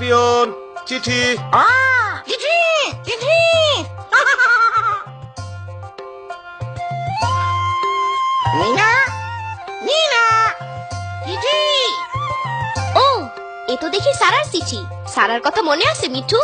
Peon, চিঠি। চিঠি চিঠি। মিনা, মিনা, চিঠি। ও, এ তো দেখি সারার চিঠি। সারার কথা মনে আছে মিঠু?